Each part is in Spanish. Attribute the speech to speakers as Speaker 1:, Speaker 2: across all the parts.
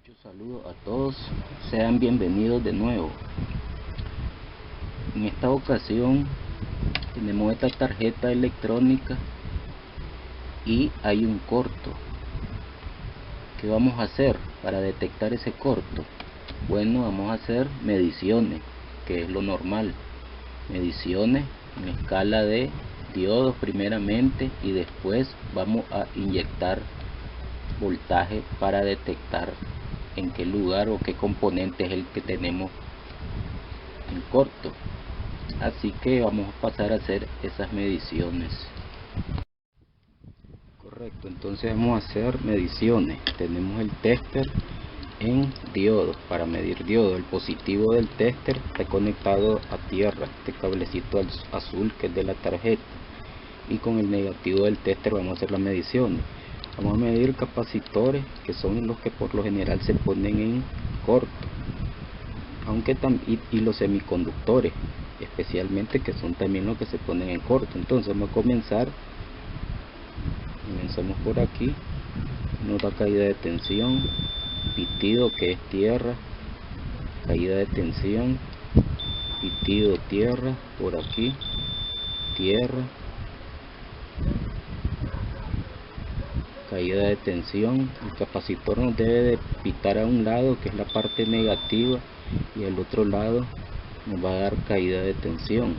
Speaker 1: Muchos saludos a todos, sean bienvenidos de nuevo. En esta ocasión tenemos esta tarjeta electrónica y hay un corto. ¿Qué vamos a hacer para detectar ese corto? Bueno, vamos a hacer mediciones, que es lo normal. Mediciones en escala de diodos primeramente, y después vamos a inyectar voltaje para detectar en qué lugar o qué componente es el que tenemos en corto. Así que vamos a pasar a hacer esas mediciones. Correcto, entonces vamos a hacer mediciones. Tenemos el tester en diodos para medir diodos. El positivo del tester está conectado a tierra, este cablecito azul que es de la tarjeta, y con el negativo del tester vamos a hacer las mediciones. Vamos a medir capacitores, que son los que por lo general se ponen en corto, aunque y los semiconductores especialmente, que son también los que se ponen en corto. Entonces vamos a comenzamos por aquí. Nota caída de tensión, pitido que es tierra, caída de tensión, pitido tierra, por aquí tierra, caída de tensión. El capacitor nos debe de pitar a un lado, que es la parte negativa, y al otro lado nos va a dar caída de tensión.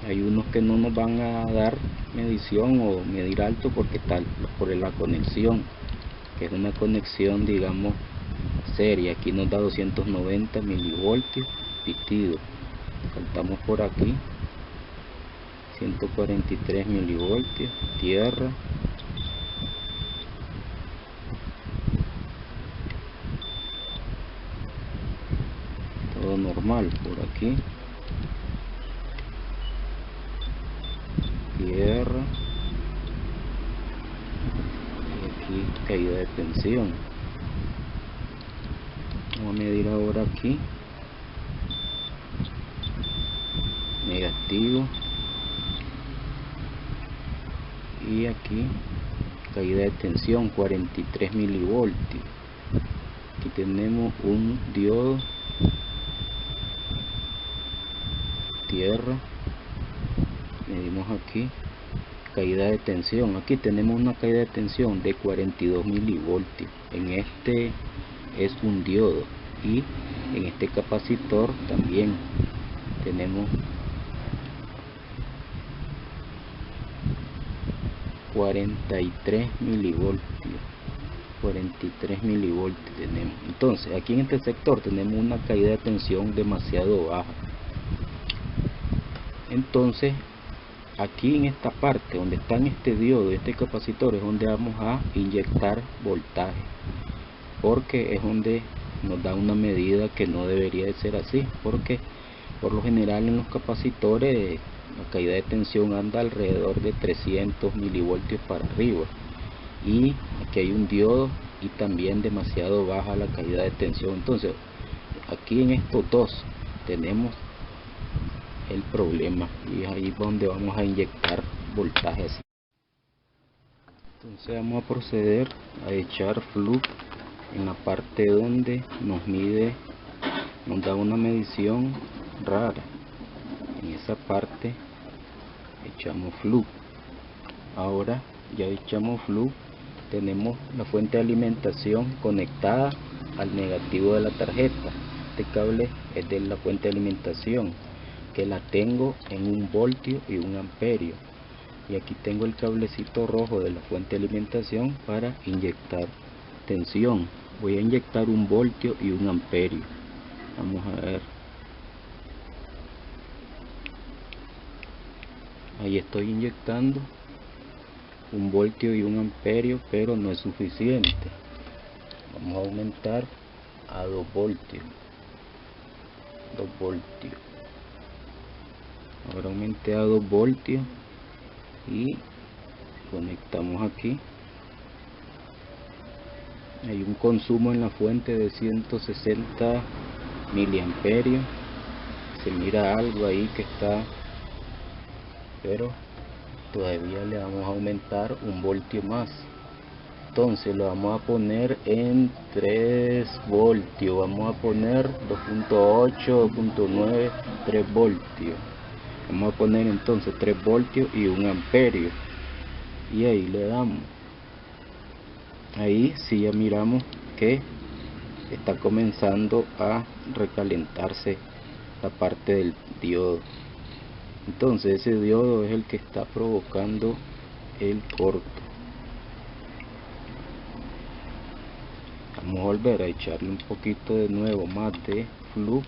Speaker 1: Hay unos que no nos van a dar medición o medir alto porque tal por la conexión, que es una conexión digamos seria. Aquí nos da 290 milivoltios pitido. Saltamos por aquí, 143 milivoltios tierra, todo normal. Por aquí tierra, y aquí caída de tensión. Vamos a medir ahora aquí negativo, y aquí caída de tensión 43 milivoltios. Aquí tenemos un diodo tierra, medimos aquí caída de tensión. Aquí tenemos una caída de tensión de 42 milivoltios. En este es un diodo, y en este capacitor también tenemos 43 milivoltios. 43 milivoltios tenemos. Entonces aquí en este sector tenemos una caída de tensión demasiado baja. Entonces aquí en esta parte donde están este diodo y este capacitor es donde vamos a inyectar voltaje, porque es donde nos da una medida que no debería de ser así, porque por lo general en los capacitores la caída de tensión anda alrededor de 300 milivoltios para arriba, y aquí hay un diodo y también demasiado baja la caída de tensión. Entonces aquí en estos dos tenemos el problema, y es ahí donde vamos a inyectar voltaje así. Entonces vamos a proceder a echar flux en la parte donde nos mide, nos da una medición rara. En esa parte echamos flux. Ahora ya echamos flux, tenemos la fuente de alimentación conectada al negativo de la tarjeta. Este cable es de la fuente de alimentación, que la tengo en 1 voltio y 1 amperio, y aquí tengo el cablecito rojo de la fuente de alimentación para inyectar tensión. Voy a inyectar 1 voltio y 1 amperio. Vamos a ver, ahí estoy inyectando 1 voltio y 1 amperio, pero no es suficiente. Vamos a aumentar a 2 voltios. 2 voltios. Ahora aumenté a 2 voltios y conectamos aquí. Hay un consumo en la fuente de 160 miliamperios. Se mira algo ahí que está, pero todavía le vamos a aumentar 1 voltio más. Entonces lo vamos a poner en 3 voltios, vamos a poner 2.8, 2.9, 3 voltios. Vamos a poner entonces 3 voltios y 1 amperio, y ahí le damos. Ahí sí ya miramos que está comenzando a recalentarse la parte del diodo. Entonces ese diodo es el que está provocando el corto. Vamos a volver a echarle un poquito de nuevo más de flux,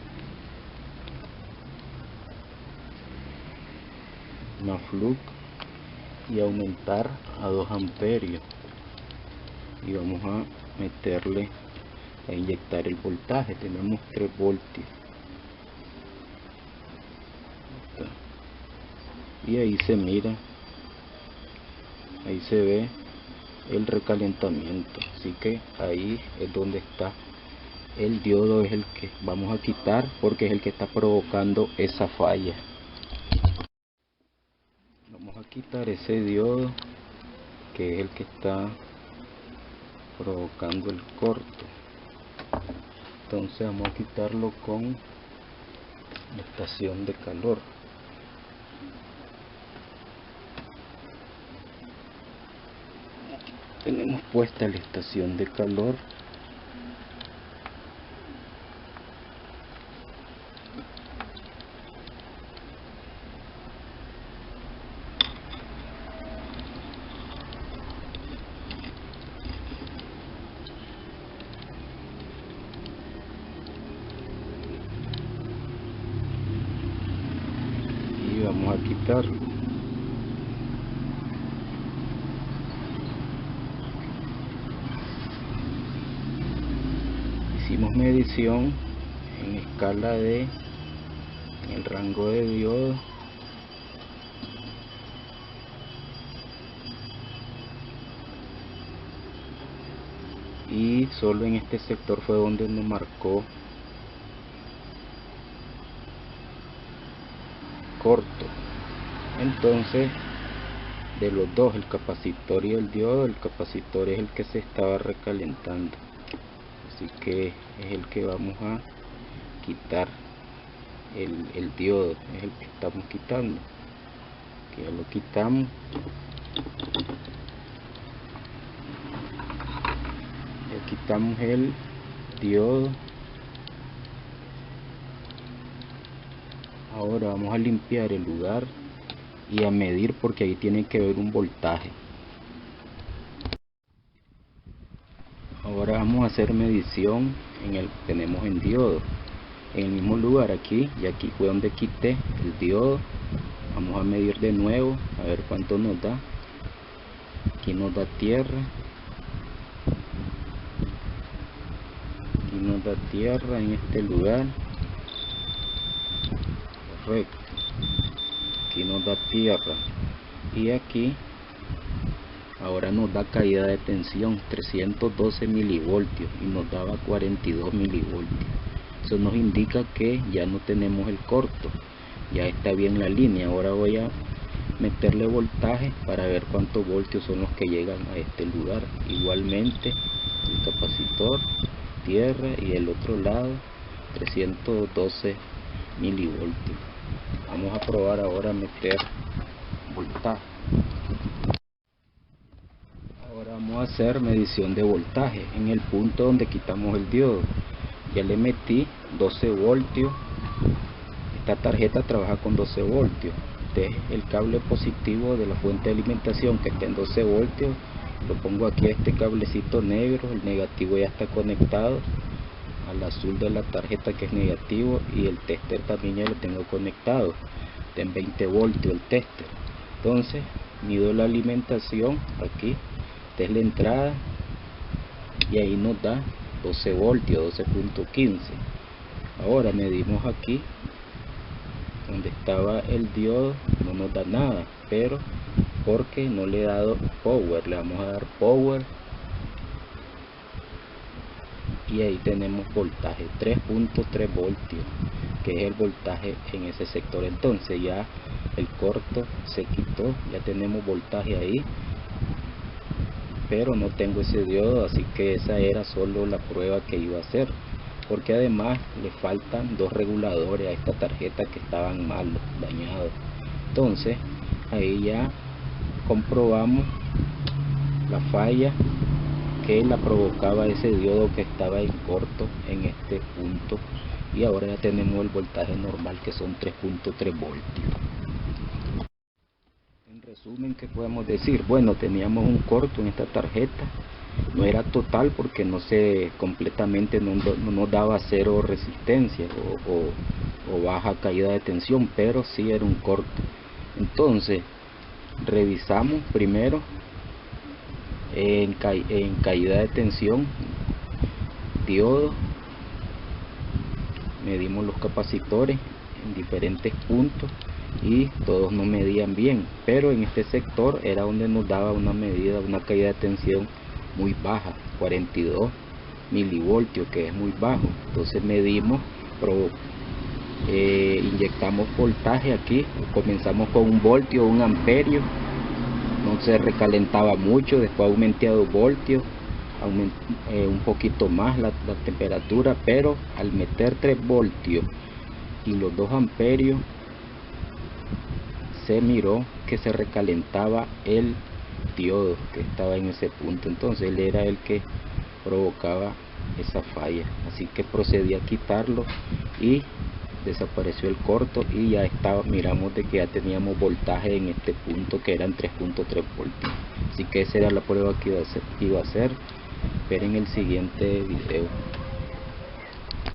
Speaker 1: y aumentar a 2 amperios, y vamos a meterle a inyectar el voltaje. Tenemos 3 voltios y ahí se mira, ahí se ve el recalentamiento. Así que ahí es donde está el diodo, es el que vamos a quitar porque es el que está provocando esa falla. Vamos a quitar ese diodo que es el que está provocando el corto. Entonces vamos a quitarlo con la estación de calor. Tenemos puesta la estación de calor. Y vamos a quitarlo. Hicimos medición en escala de, en el rango de diodo, y solo en este sector fue donde nos marcó corto. Entonces de los dos, el capacitor y el diodo, el capacitor es el que se estaba recalentando, así que es el que vamos a quitar. El diodo es el que estamos quitando, que ya lo quitamos. Ya quitamos el diodo. Ahora vamos a limpiar el lugar y a medir, porque ahí tiene que haber un voltaje. Ahora vamos a hacer medición en el que tenemos en diodo, en el mismo lugar aquí, y aquí fue donde quité el diodo. Vamos a medir de nuevo a ver cuánto nos da. Aquí nos da tierra, aquí nos da tierra en este lugar, correcto, aquí nos da tierra, y aquí ahora nos da caída de tensión 312 milivoltios y nos daba 42 milivoltios. Eso nos indica que ya no tenemos el corto, ya está bien la línea. Ahora voy a meterle voltaje para ver cuántos voltios son los que llegan a este lugar. Igualmente el capacitor, tierra, y el otro lado 312 milivoltios. Vamos a probar ahora a meter voltaje. Ahora vamos a hacer medición de voltaje en el punto donde quitamos el diodo. Ya le metí 12 voltios. Esta tarjeta trabaja con 12 voltios. Este es el cable positivo de la fuente de alimentación, que está en 12 voltios. Lo pongo aquí a este cablecito negro. El negativo ya está conectado al azul de la tarjeta, que es negativo, y el tester también ya lo tengo conectado. Está en 20 voltios el tester. Entonces mido la alimentación aquí. Esta es la entrada y ahí nos da 12 voltios, 12.15. ahora medimos aquí donde estaba el diodo, no nos da nada, pero porque no le he dado power, le vamos a dar power y ahí tenemos voltaje 3.3 voltios, que es el voltaje en ese sector. Entonces ya el corto se quitó, ya tenemos voltaje ahí. pero no tengo ese diodo, así que esa era solo la prueba que iba a hacer, porque además le faltan 2 reguladores a esta tarjeta que estaban mal, dañados. Entonces ahí ya comprobamos la falla que la provocaba ese diodo que estaba en corto en este punto, y ahora ya tenemos el voltaje normal, que son 3.3 voltios. En resumen, ¿qué podemos decir? Bueno, teníamos un corto en esta tarjeta, no era total porque no se completamente no nos daba cero resistencia o baja caída de tensión, pero sí era un corto. Entonces revisamos primero en caída de tensión, diodo, medimos los capacitores en diferentes puntos y todos no medían bien, pero en este sector era donde nos daba una medida, una caída de tensión muy baja, 42 milivoltios, que es muy bajo. Entonces medimos, inyectamos voltaje aquí, comenzamos con 1 voltio, 1 amperio, no se recalentaba mucho, después aumenté a 2 voltios, un poquito más la temperatura, pero al meter 3 voltios y los 2 amperios se miró que se recalentaba el diodo que estaba en ese punto. Entonces él era el que provocaba esa falla, así que procedí a quitarlo y desapareció el corto, y ya estaba, miramos de que ya teníamos voltaje en este punto que eran 3.3 voltios. Así que esa era la prueba que iba a hacer. Esperen el siguiente video.